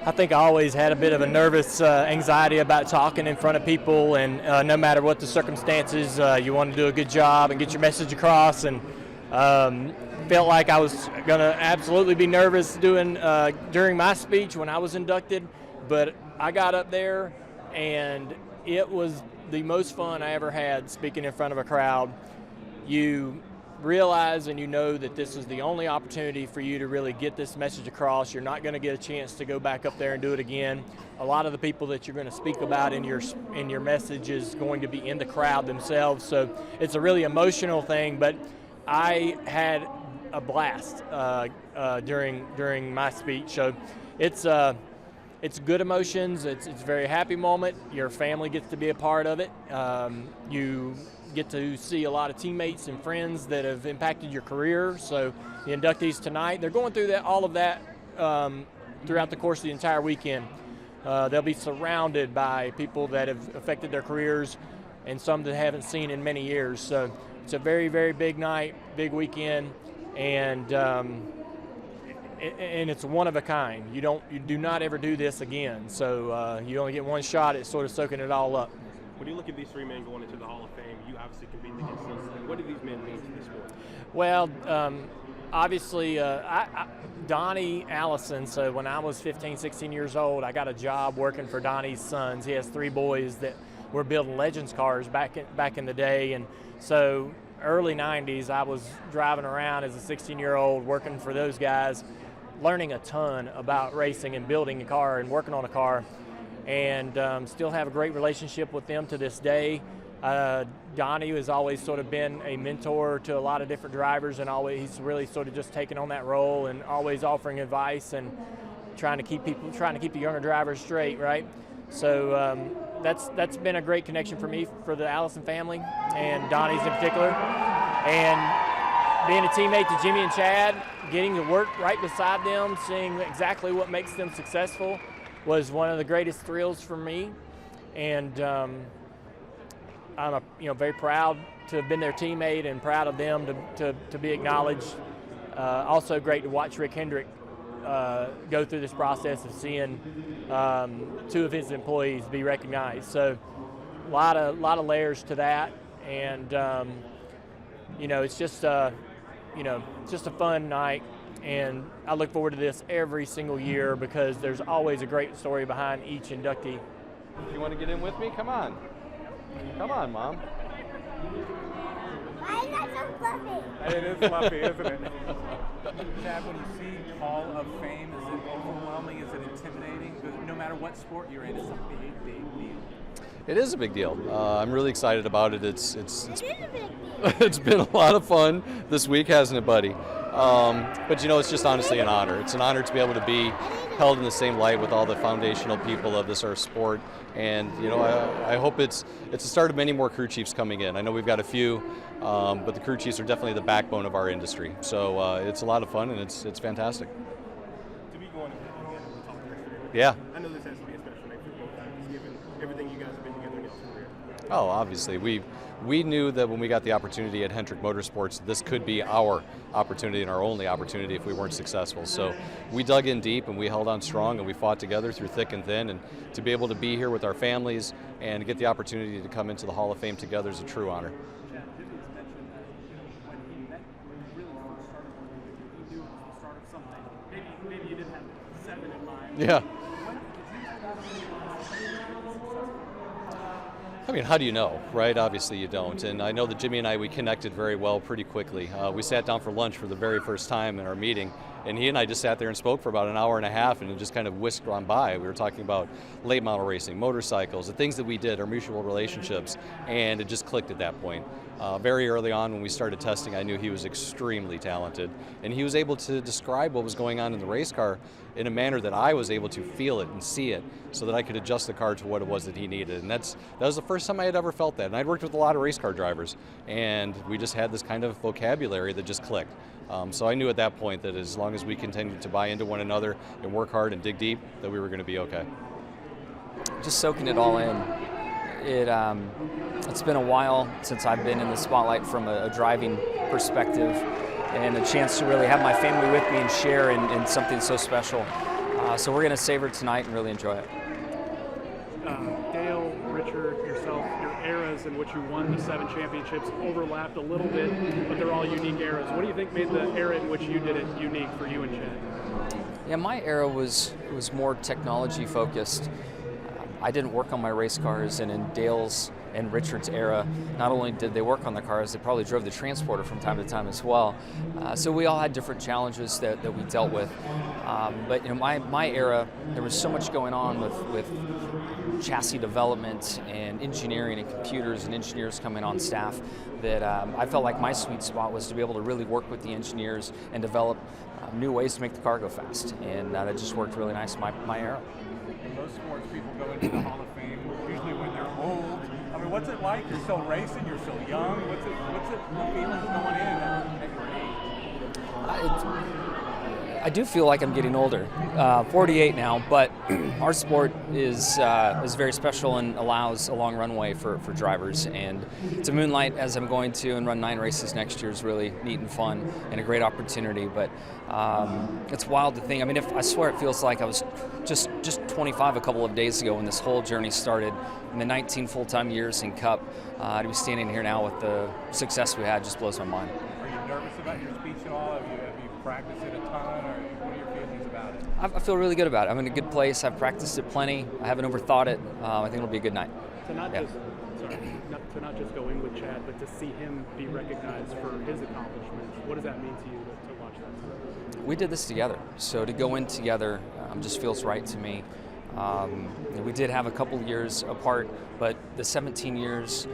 I think I always had a bit of a nervous anxiety about talking in front of people, and no matter what the circumstances, you want to do a good job and get your message across, and felt like I was going to absolutely be nervous during my speech when I was inducted, but I got up there and it was the most fun I ever had speaking in front of a crowd. You realize and you know that this is the only opportunity for you to really get this message across. You're not going to get a chance to go back up there and do it again. A lot of the people that you're going to speak about in your message is going to be in the crowd themselves, so it's a really emotional thing, but I had a blast during my speech. So it's good emotions. It's a very happy moment. Your family gets to be a part of it. You get to see a lot of teammates and friends that have impacted your career. So the inductees tonight, they're going through all of that throughout the course of the entire weekend. They'll be surrounded by people that have affected their careers and some that haven't seen in many years. So it's a very, very big night, big weekend, and it's one of a kind. You do not ever do this again. So you only get one shot at sort of soaking it all up. When you look at these three men going into the Hall of Fame, you obviously competed against them. What do these men mean to the sport? Well, obviously, Donnie Allison, so when I was 15, 16 years old, I got a job working for Donnie's sons. He has three boys that were building Legends cars back in the day, and so early 90s, I was driving around as a 16-year-old working for those guys, learning a ton about racing and building a car and working on a car, and still have a great relationship with them to this day. Donnie has always sort of been a mentor to a lot of different drivers, and he's really sort of just taken on that role and always offering advice and trying to keep the younger drivers straight, right? So that's been a great connection for me, for the Allison family and Donnie's in particular, and being a teammate to Jimmie and Chad, getting to work right beside them, seeing exactly what makes them successful was one of the greatest thrills for me, and I'm very proud to have been their teammate and proud of them to be acknowledged. Also great to watch Rick Hendrick go through this process of seeing two of his employees be recognized. So a lot of layers to that, and it's just just a fun night. And I look forward to this every single year because there's always a great story behind each inductee. You want to get in with me? Come on. Come on, Mom. Why is that so fluffy? It is fluffy, isn't it? Chad, when you see Hall of Fame, is it overwhelming? Is it intimidating? No matter what sport you're in, it's a big, big deal. It is a big deal. I'm really excited about it. It's It is a big deal. it's been a lot of fun this week, hasn't it, buddy? But it's just honestly an honor. It's an honor to be able to be held in the same light with all the foundational people of this our sport, and I hope it's the start of many more crew chiefs coming in. I know we've got a few, but the crew chiefs are definitely the backbone of our industry. So it's a lot of fun, and it's fantastic. To be going again at the top of your career. Yeah. I know this has to be a special night for both guys, given everything you guys have been together in your career. Oh, obviously. We knew that when we got the opportunity at Hendrick Motorsports, this could be our opportunity and our only opportunity if we weren't successful. So we dug in deep and we held on strong and we fought together through thick and thin. And to be able to be here with our families and get the opportunity to come into the Hall of Fame together is a true honor. Chad, Jimmie has mentioned that when he met, when you really first started working, he knew it was the start of something. Maybe you didn't have 7 in mind. Yeah. When did you have that successful? I mean, how do you know, right? Obviously you don't. And I know that Jimmie and I, we connected very well pretty quickly. We sat down for lunch for the very first time in our meeting, and he and I just sat there and spoke for about an hour and a half, and it just kind of whisked on by. We were talking about late model racing, motorcycles, the things that we did, our mutual relationships, and it just clicked at that point. Very early on when we started testing, I knew he was extremely talented, and he was able to describe what was going on in the race car in a manner that I was able to feel it and see it, so that I could adjust the car to what it was that he needed. And that was the first time I had ever felt that. And I'd worked with a lot of race car drivers, and we just had this kind of vocabulary that just clicked. So I knew at that point that as long as we continued to buy into one another and work hard and dig deep, that we were going to be okay. Just soaking it all in. It's been a while since I've been in the spotlight from a driving perspective, and a chance to really have my family with me and share in something so special. So we're going to savor tonight and really enjoy it. Dale, Richard, yourself, your eras in which you won the 7 championships overlapped a little bit, but they're all unique eras. What do you think made the era in which you did it unique for you and Chad? Yeah, my era was more technology focused. I didn't work on my race cars, and in Dale's and Richard's era, not only did they work on the cars, they probably drove the transporter from time to time as well. So we all had different challenges that we dealt with. But my era, there was so much going on with chassis development and engineering and computers and engineers coming on staff that I felt like my sweet spot was to be able to really work with the engineers and develop new ways to make the car go fast. And that just worked really nice in my era. Most sports people go into the Hall of Fame usually when they're old. I mean, what's it like? You're still racing, you're still young. What's it the feelings going in at your age? I do feel like I'm getting older, 48 now, but our sport is very special and allows a long runway for drivers. And to moonlight as I'm going to and run 9 races next year is really neat and fun and a great opportunity. But it's wild to think. I mean, I swear it feels like I was just 25 a couple of days ago when this whole journey started. In the 19 full-time years in Cup, to be standing here now with the success we had just blows my mind. Are you nervous about your speech at all? Have you practiced it a ton, or what are your feelings about it? I feel really good about it. I'm in a good place. I've practiced it plenty. I haven't overthought it. I think it'll be a good night. To not just go in with Chad, but to see him be recognized for his accomplishments, what does that mean to you to watch that? We did this together, so to go in together just feels right to me. We did have a couple years apart, but the 17 years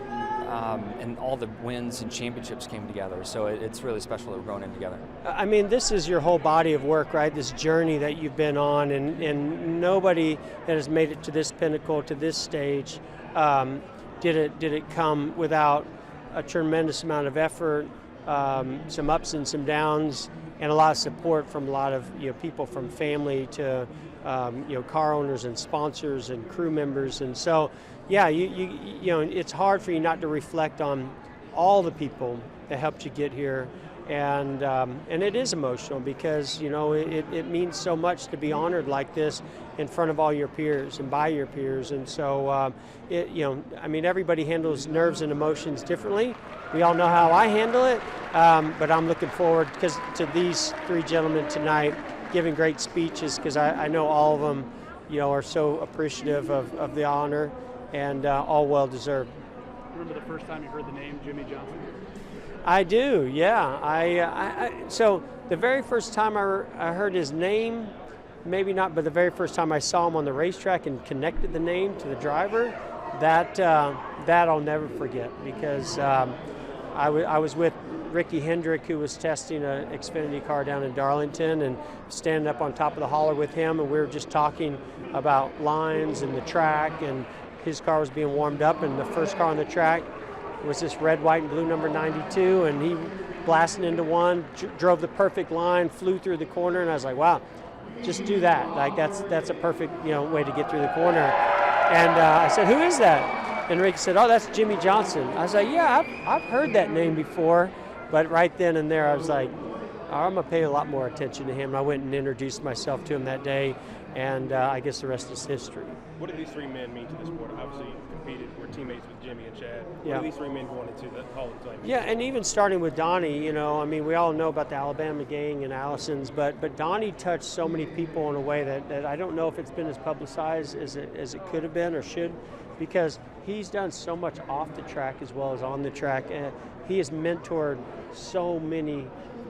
and all the wins and championships came together, so it's really special that we're going in together. I mean, this is your whole body of work, right? This journey that you've been on, and nobody that has made it to this pinnacle, to this stage, did it come without a tremendous amount of effort, some ups and some downs, and a lot of support from a lot of people, from family to car owners and sponsors and crew members. And so, yeah, it's hard for you not to reflect on all the people that helped you get here, and it is emotional because it means so much to be honored like this in front of all your peers and by your peers. And so everybody handles nerves and emotions differently. We all know how I handle it, but I'm looking forward to these 3 gentlemen tonight giving great speeches, because I know all of them are so appreciative of the honor, and all well deserved. Remember the first time you heard the name Jimmie Johnson? I do, yeah. So the very first time I heard his name, maybe not, but the very first time I saw him on the racetrack and connected the name to the driver, that I'll never forget, because I was with Ricky Hendrick, who was testing an Xfinity car down in Darlington, and standing up on top of the hauler with him, and we were just talking about lines and the track, and his car was being warmed up, and the first car on the track was this red, white, and blue number 92, and he blasted into one, drove the perfect line, flew through the corner, and I was like, wow, just do that. Like, that's a perfect way to get through the corner. And I said, who is that? And Ricky said, oh, that's Jimmie Johnson. I was like, yeah, I've heard that name before. But right then and there, I was like, I'm going to pay a lot more attention to him. And I went and introduced myself to him that day, and I guess the rest is history. What do these 3 men mean to the sport? Obviously, you competed, were teammates with Jimmie and Chad. Yeah. What do these 3 men going into the Hall of Fame? Yeah, and even starting with Donnie, we all know about the Alabama gang and Allison's, but Donnie touched so many people in a way that I don't know if it's been as publicized as it could have been or should, because he's done so much off the track as well as on the track. And he has mentored so many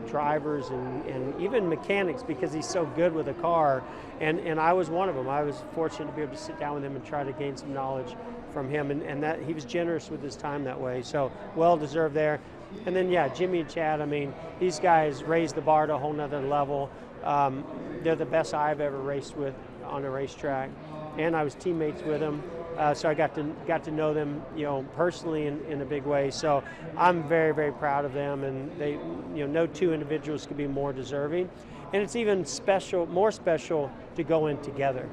drivers and even mechanics, because he's so good with a car, and I was one of them. I was fortunate to be able to sit down with him and try to gain some knowledge from him, and that he was generous with his time that way, so well deserved there. And then Jimmie and Chad, these guys raised the bar to a whole nother level. They're the best I've ever raced with on a racetrack, and I was teammates with them. So I got to know them, personally in a big way. So I'm very, very proud of them, and they, no 2 individuals could be more deserving. And it's even more special to go in together.